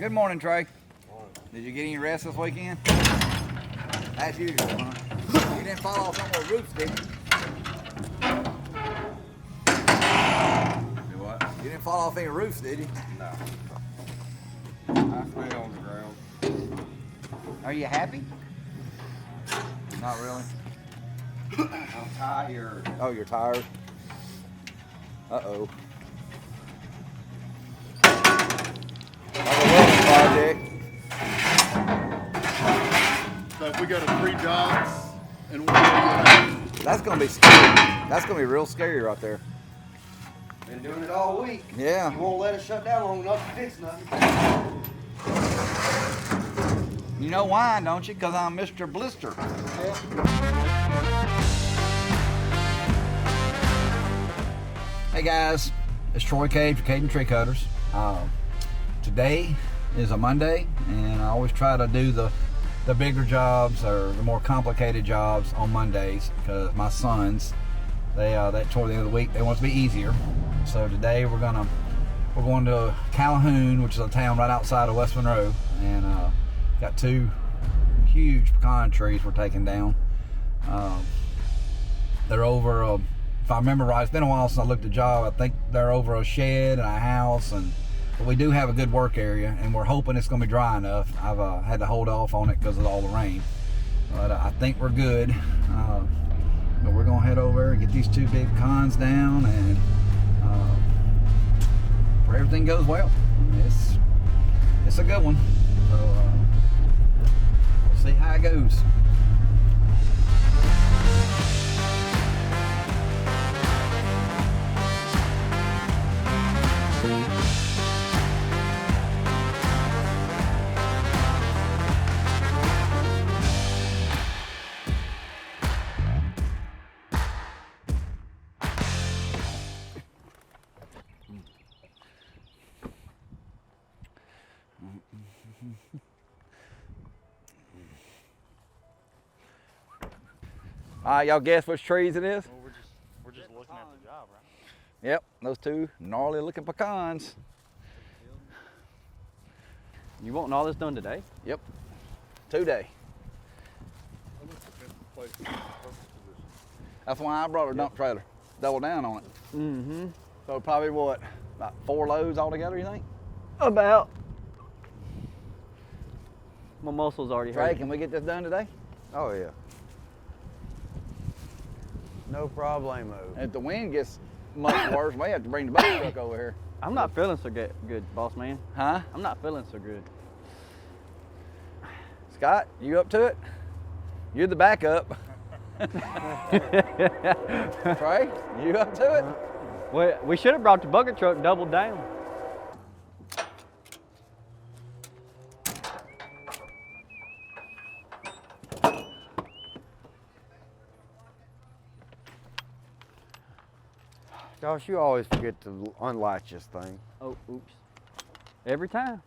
Good morning, Trey. Did you get any rest this weekend? As usual, huh? You didn't fall off some of the roofs, did you? Do what? You didn't fall off any roofs, did you? No. I stay on the ground. Are you happy? Not really. I'm tired. Oh, you're tired? Uh-oh. Like a welding project. So if we go to 3 jobs and we'll get That's gonna be scary. That's gonna be real scary right there. Been doing it all week. Yeah. You won't let us shut down long enough to fix nothing. You know why, don't you? Because I'm Mr. Blister. Hey guys, it's Troy Cage for Cajun Tree Cutters. Today is a Monday, and I always try to do the bigger jobs or the more complicated jobs on Mondays because my sons, they toward the end of the week, they want it to be easier. So today we're going to Calhoun, which is a town right outside of West Monroe, and got 2 huge pecan trees we're taking down. They're over if I remember right, it's been a while since I looked at the job. I think they're over a shed and a house, but we do have a good work area, and we're hoping it's going to be dry enough. I've had to hold off on it because of all the rain, but I think we're good. But we're going to head over and get these 2 big pecans down, and where everything goes well. It's a good one. So we'll see how it goes. All right, y'all guess which trees it is? Well, we're just looking at the job, right? Yep, those 2 gnarly looking pecans. You wanting all this done today? Yep, 2 day. That's why I brought a dump trailer. Double down on it. Mm-hmm. So probably what, about 4 loads altogether, you think? About. My muscles already Trey, hurt. can we get this done today? Oh yeah. No problemo. If the wind gets much worse, we have to bring the boat truck over here. I'm not feeling so good, boss man. Huh? I'm not feeling so good. Scott, you up to it? You're the backup. Trey, you up to it? Well, we should have brought the bucket truck doubled down. Josh, you always forget to unlatch this thing. Oh, oops. Every time.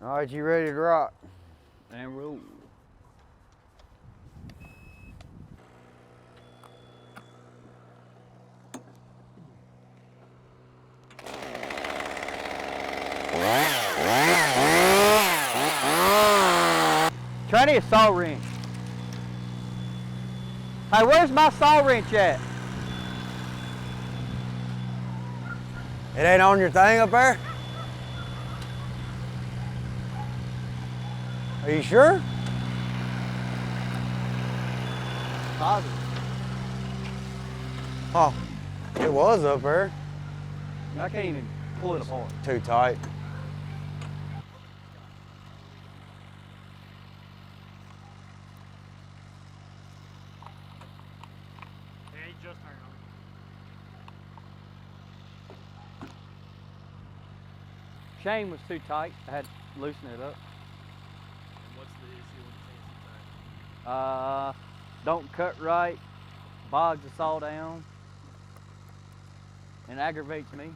All right, you ready to rock? And roll. Try to a saw wrench. Hey, where's my saw wrench at? It ain't on your thing up there? Are you sure? Positive. Oh, it was up there. I can't even pull it apart. Too tight. Chain was too tight. I had to loosen it up. What's the issue with the chain? Don't cut right, bogs the saw down, and aggravates me.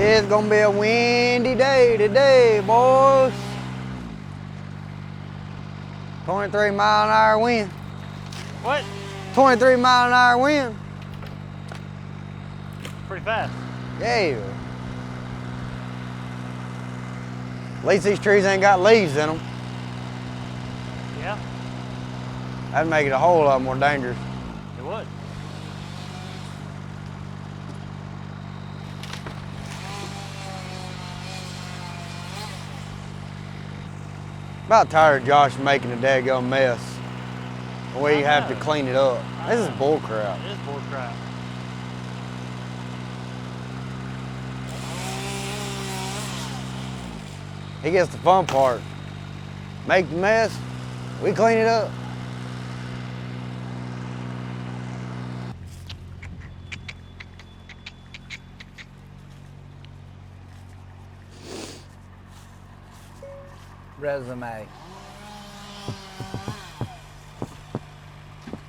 It's gonna be a windy day today, boys. 23 mile an hour wind. What? 23 mile an hour wind. Pretty fast. Yeah. At least these trees ain't got leaves in them. Yeah, That'd make it a whole lot more dangerous. it would. About tired of Josh making a daggone mess. We I have to know. clean it up. This is bull crap. It is bull crap. He gets the fun part. Make the mess, we clean it up. Resume.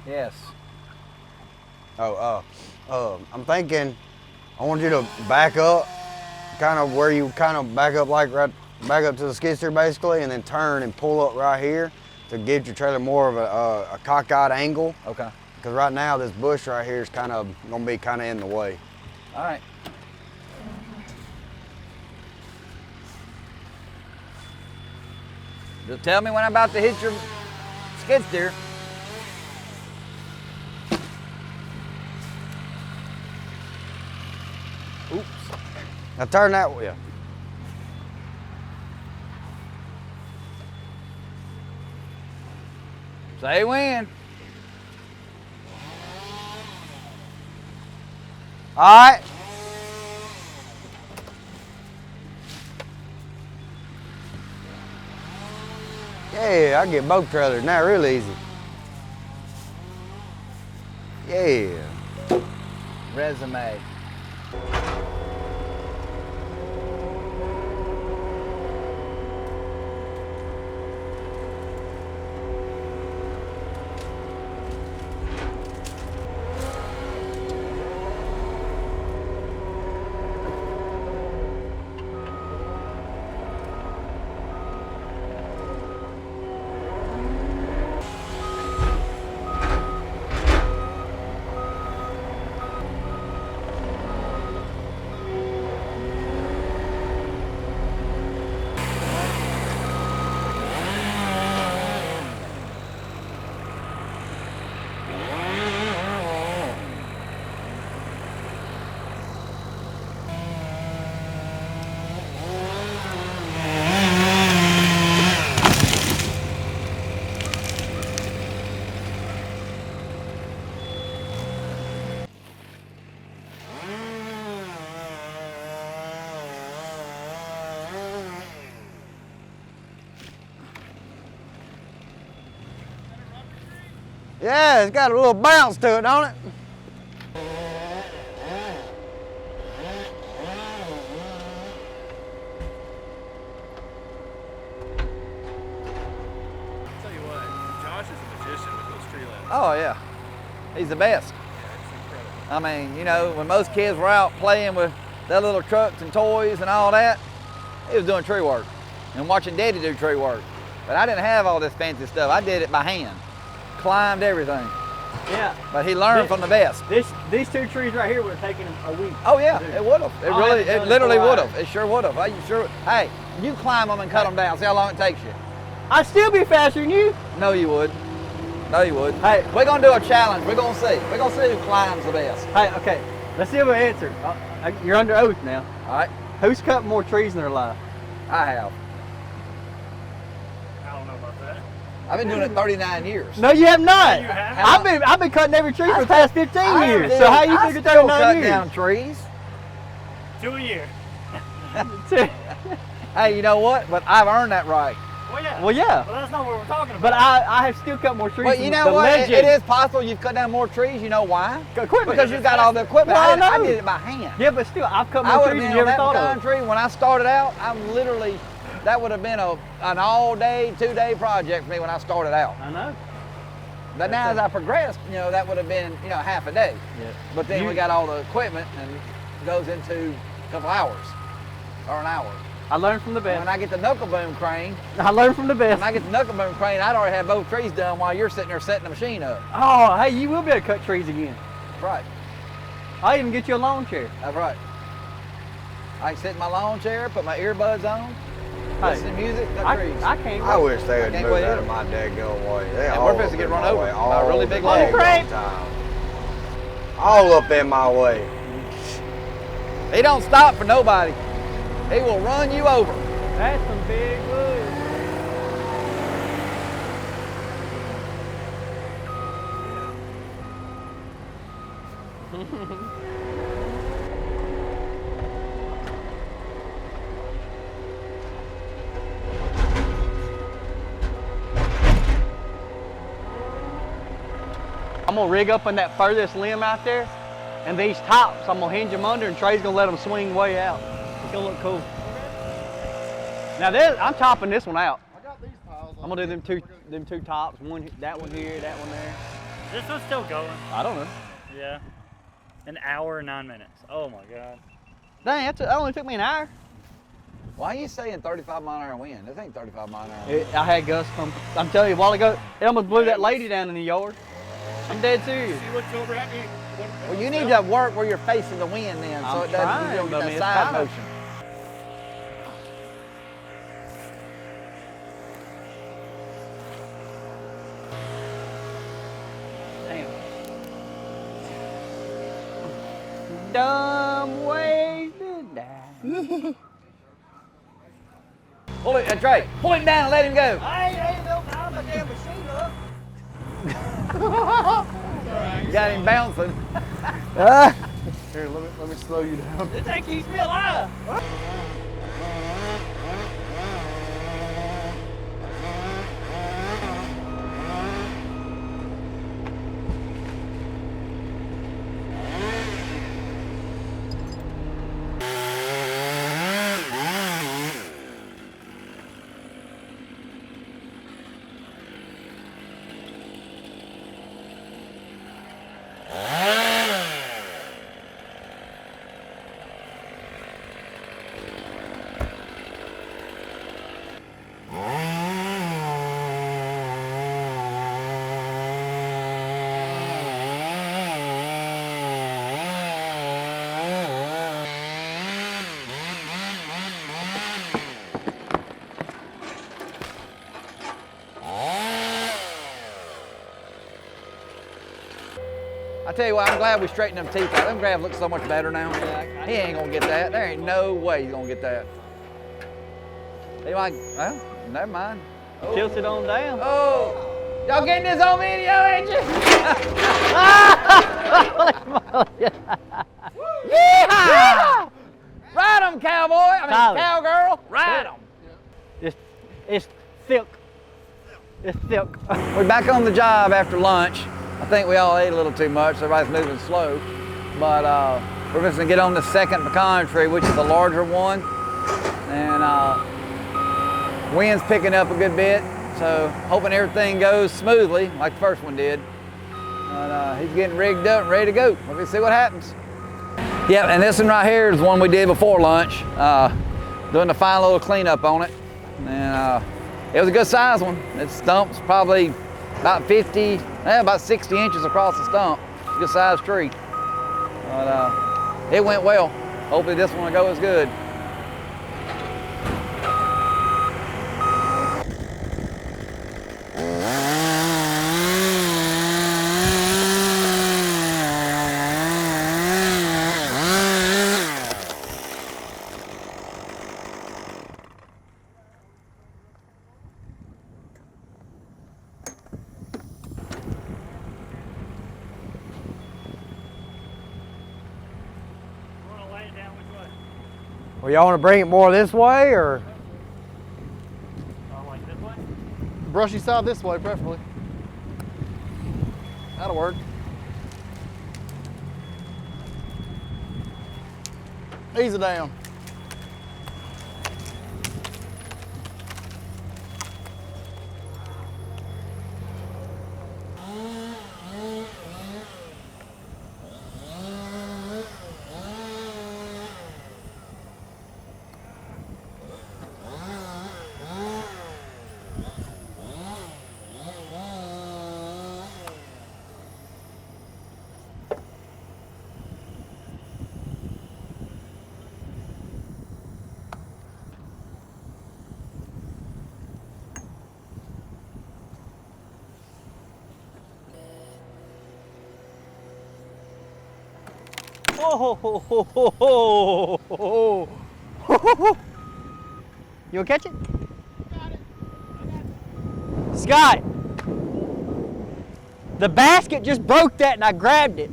Yes. I'm thinking, I want you to back up, kind of where you kind of back up like right, back up to the skid steer basically, and then turn and pull up right here to give your trailer more of a cockeyed angle. Okay. Because right now this bush right here is kind of gonna be kind of in the way. All right. Just tell me when I'm about to hit your skid steer. Oops. Now turn that way. Say when. All right. Yeah, I get boat trailers now real easy. Yeah. Resume. Yeah, it's got a little bounce to it, don't it? Tell you what, Josh is a magician with those tree limbs. Oh yeah. He's the best. It's incredible. I mean, you know, when most kids were out playing with their little trucks and toys and all that, he was doing tree work and watching Daddy do tree work. But I didn't have all this fancy stuff. I did it by hand, climbed everything. Yeah. But he learned This- from the best. These two trees right here would have taken him a week. Oh yeah, Dude. it would have. It I'll really, have it it done literally before would I- have. It sure would have. You sure? Hey, you climb them and cut them down. See how long it takes you. I'd still be faster than you. No, you would. No, you would. Hey. We're gonna do a challenge. We're gonna see. We're gonna see who climbs the best. Hey, okay. Let's see if I answer. You're under oath now. All right. Who's cut more trees in their life? I have. I don't know about that. I've been doing it 39 years. No, you have not. You have? I've been cutting every tree for the past 15 I years. do. So how you I figure still 39 cut years? down trees. 2 a year. Hey, you know what? But I've earned that right. Well, yeah. Well, yeah. Well, that's not what we're talking about. But I have still cut more trees. But than you know the what? It legend. is possible you've cut down more trees. You know why? Equipment. Because you got all the equipment. Well, I know. did it by hand. Yeah, but still, I've cut I more would have trees been than you on ever that thought pecan of. tree when I started out. I'm literally, that would have been an all-day, 2-day project for me when I started out. I know. But now as I progressed, you know, that would have been, half a day. Yeah. But then we got all the equipment and it goes into a couple hours. or an hour. I learned from the When best. I get the knuckle boom crane, I learned from the best. when I get the knuckle boom crane, I'd already have both trees done while you're sitting there setting the machine up. Oh, hey, you will be able to cut trees again. That's right. I'll even get you a lawn chair. That's right. I can sit in my lawn chair, put my earbuds on, listen to music, cut trees. I can't I wait. wish they would can't move wait out either. of my daggone way. They And all we're up supposed to get in run my over way by a all really the big lorry. daggone time. All up in my way. He don't stop for nobody. He will run you over. That's some big wood. I'm gonna rig up on that furthest limb out there, and these tops, I'm gonna hinge them under, and Trey's gonna let them swing way out. It's gonna look cool. Now this, I'm chopping this one out. I got these piles. I'm gonna do them two tops, that one here, that one there. This one's still going. I don't know. Yeah. An hour and 9 minutes. Oh my God. Dang, that only took me an hour. Why are you saying 35-mile-an-hour wind? This ain't 35-mile-an-hour. I had gusts from, I'm telling you, a while ago, it almost blew that lady down in the yard. I'm dead serious. He looked over at me. Well, you need to work where you're facing the wind then, so I'm it doesn't trying, you don't but get I mean, that it's side tight. motion. Damn. Dumb ways to die. Pull it, Trey. Pull him down and let him go. I ain't no time my damn machine up. You got him bouncing. Here, let me slow you down. This thing keeps me alive. I tell you what, I'm glad we straightened them teeth out. Them grabs look so much better now. He ain't gonna get that. There ain't no way he's gonna get that. He might, well, never mind. Tilt it on down. Oh, y'all getting this on video, ain't you? Yeah! Ride 'em, cowboy. I mean, Tyler. cowgirl. Ride 'em. It's thick. It's thick. We're back on the job after lunch. I think we all ate a little too much, so everybody's moving slow. But we're just gonna get on the second pecan tree, which is the larger one. And wind's picking up a good bit, so hoping everything goes smoothly like the first one did. But he's getting rigged up and ready to go. Let's see what happens. Yep, and this one right here is the one we did before lunch. Doing the final little cleanup on it. And it was a good size one. Its stump's probably about 50, about 60 inches across the stump. Good sized tree. But it went well. Hopefully this one will go as good. Well, y'all want to bring it more this way, or? Like this way? Brushy side this way, preferably. That'll work. Ease it down. Oh. You gonna catch it? Got it. Scott, the basket just broke that and I grabbed it.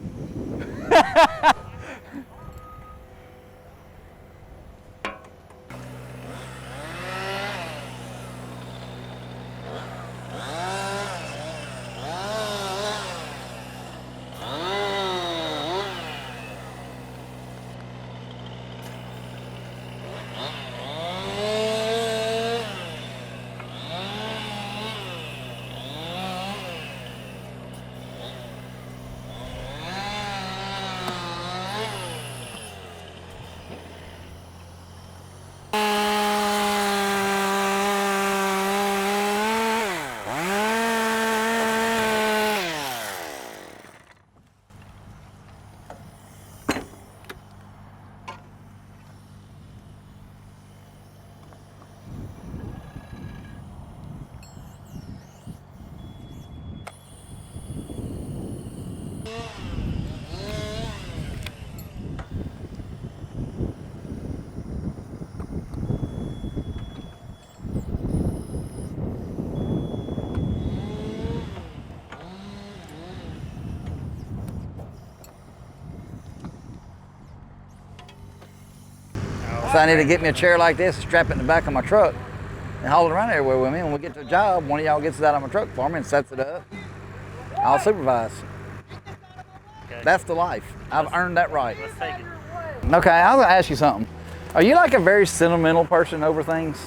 So I need to get me a chair like this, strap it in the back of my truck, and haul it around everywhere with me. When we get to the job, one of y'all gets it out of my truck for me and sets it up. I'll supervise. Okay. That's the life. I've earned that right. Let's take it. Okay, I was gonna ask you something. Are you like a very sentimental person over things?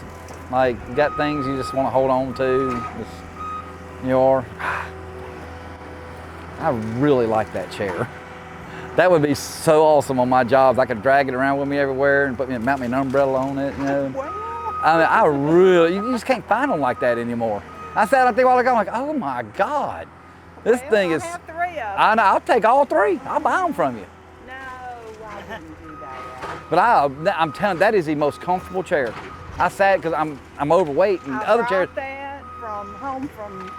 Like, you got things you just want to hold on to? You are? I really like that chair. That would be so awesome on my jobs. I could drag it around with me everywhere and mount me an umbrella on it, you know. I mean, I really, you just can't find them like that anymore. I sat out there a while ago, I'm like, oh my God. This thing is, I have 3 of them. I know, I'll take all 3. I'll buy them from you. No, I wouldn't do that. But I'm telling you, that is the most comfortable chair. I sat because I'm overweight and I other brought chairs. that from home from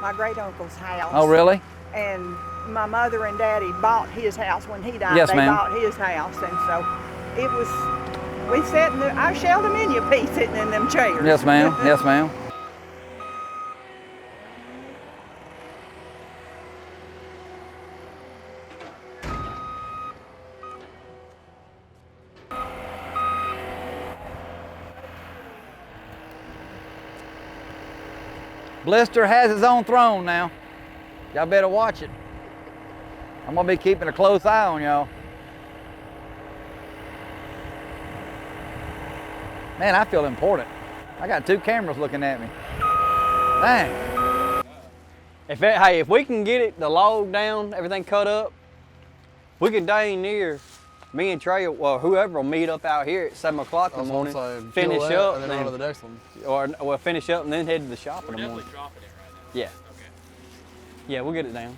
my great uncle's house. Oh, really? And my mother and daddy bought his house when he died. Yes, they ma'am. bought his house, and so it was. We sat in I shelled them in you, Pete, sitting in them chairs. Yes, ma'am. Yes, ma'am. Blister has his own throne now. Y'all better watch it. I'm gonna be keeping a close eye on y'all. Man, I feel important. I got 2 cameras looking at me. Dang. If we can get it, the log down, everything cut up, we can dang near. Me and Trey, well, whoever will meet up out here at 7 o'clock in the morning, finish up, and then on to the next one. or we'll finish up and then head to the shop in the morning. Dropping it right now. Yeah. Okay. Yeah, we'll get it down.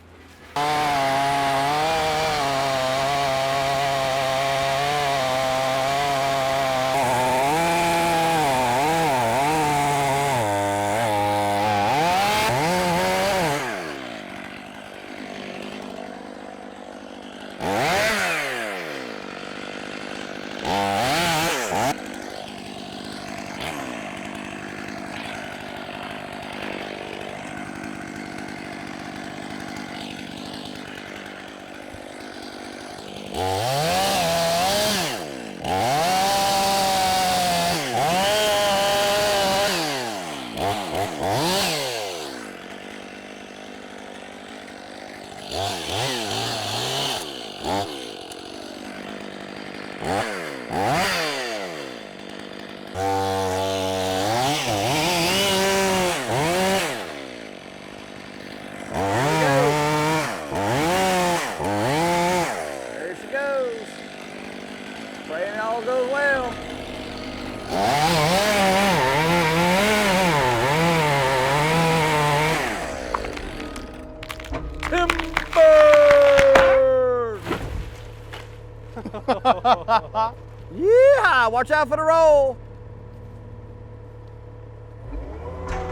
There she goes. Praying it all goes well. Timber! Yeah, watch out for the roll.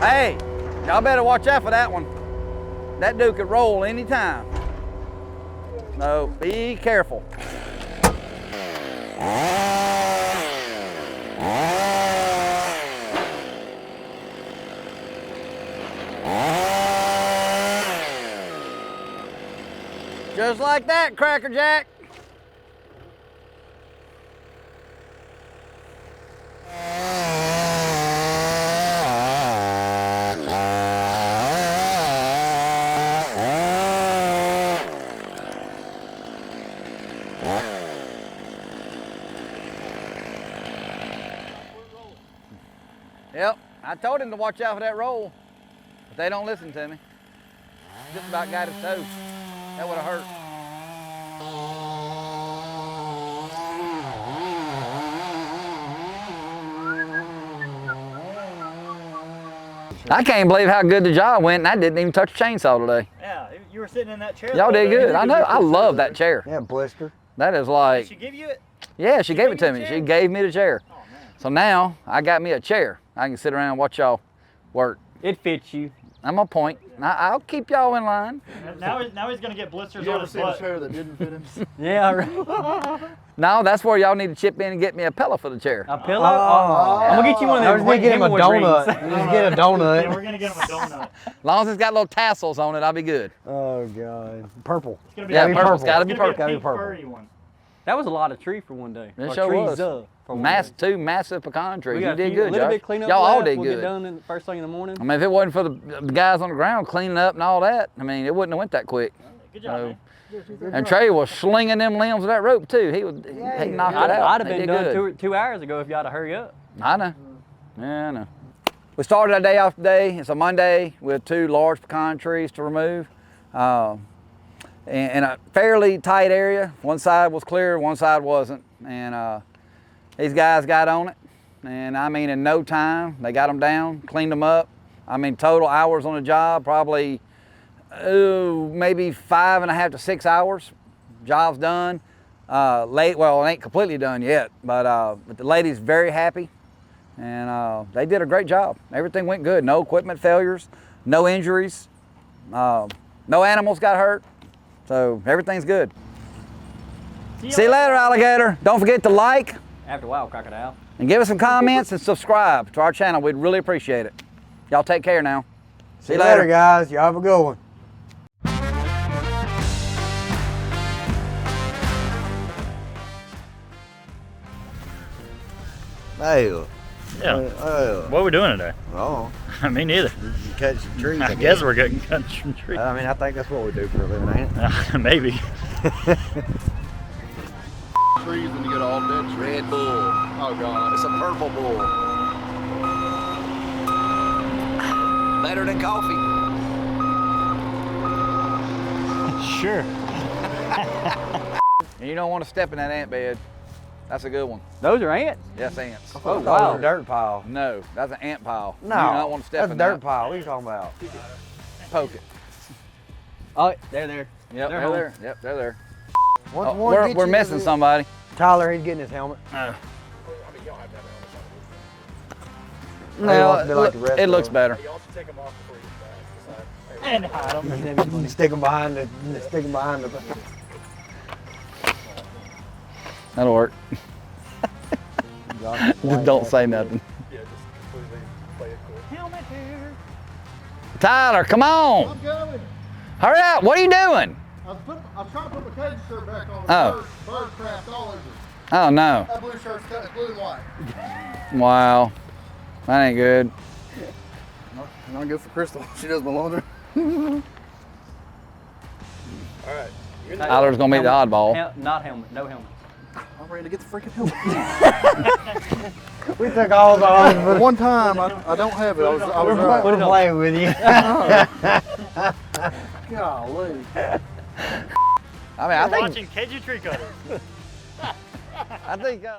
Hey, y'all better watch out for that one. That dude could roll anytime. No, be careful. Just like that, Cracker Jack. Yep, I told him to watch out for that roll, but they don't listen to me. Just about got his toe. That would have hurt. I can't believe how good the job went, and I didn't even touch the chainsaw today. Yeah, you were sitting in that chair. Y'all did good. I know. I love that chair. Yeah, Blister. That is like. Did she give you it? Yeah, she gave it to me. the She chair? gave me the chair. Oh, man. So now I got me a chair. I can sit around and watch y'all work. It fits you. I'm on point. I'll keep y'all in line. Now he's gonna get blisters You on ever his seen a butt. chair that didn't fit him? Yeah, right. No, that's where y'all need to chip in and get me a pillow for the chair. A pillow? I'm gonna get you one of those. Just get him a donut. Rings. Just get a donut. Yeah, we're gonna get him a donut. As long as it's got little tassels on it, I'll be good. Oh God. Purple. It's gonna be Yeah, a purple's gotta be it's gonna purple. a pink Gotta be furry one. That was a lot of tree for one day. It Or sure trees, was. for one day. Two massive pecan trees. We You got did a good, little Josh. bit cleanup Y'all all left. did We'll good. get done in the first thing in the morning. I mean, if it wasn't for the guys on the ground cleaning up and all that, I mean, it wouldn't have went that quick. Good job, man. And Trey was slinging them limbs of that rope too. He knocked it out. I'd have He been did done good. 2 hours ago if y'all had hurry up. I know. Yeah, I know. We started our day off today. It's a Monday with 2 large pecan trees to remove. In a fairly tight area. One side was clear, one side wasn't. And these guys got on it. And I mean, in no time, they got them down, cleaned them up. I mean, total hours on the job, probably maybe 5.5 to 6 hours. Job's done. Well, it ain't completely done yet, but the lady's very happy. And they did a great job. Everything went good. No equipment failures, no injuries, no animals got hurt. So everything's good. See you later, alligator. Don't forget to like After a while, crocodile. and give us some comments and subscribe to our channel. We'd really appreciate it. Y'all take care now. See you later, guys. Y'all have a good one. Hey. Yeah. What are we doing today? Oh, Me neither. you catch some trees. I guess we're getting country tree. I mean, I think that's what we do for a living, ain't it? Maybe. Trees and you get all dead trees. Red Bull. Oh God. It's a purple bull. Better than coffee. Sure. And you don't want to step in that ant bed. That's a good one. Those are ants. Yes, ants. Oh, Wow. wow. Dirt pile. No, that's an ant pile. No. You do not want to step that's in dirt that. pile. What are you talking about? Poke it. Oh, they're there. Yep, they're home. there. Yep, they're there. Once Oh, one gets we're you missing to- somebody. Tyler, he's getting his helmet. No, wants to be like the rest it of looks them. better. And hide them. Stick him behind the. Stick him behind the. That'll work. Just don't say nothing. Helmet here. Tyler, come on. I'm going. Hurry up. What are you doing? I was trying to put my Cajun shirt back on. Oh. Bird craft all over. Oh, no. That blue shirt's cut blue and white. Wow. That ain't good. And I'll go for Crystal. She does my laundry. Tyler's going to be the oddball. Not helmet. No helmet. I'm ready to get the freaking helmet. We took all the others. One time, I don't have it. I was right. We're playing with you. Golly. I mean, I think. Watching Cajun Tree Cutters. I think.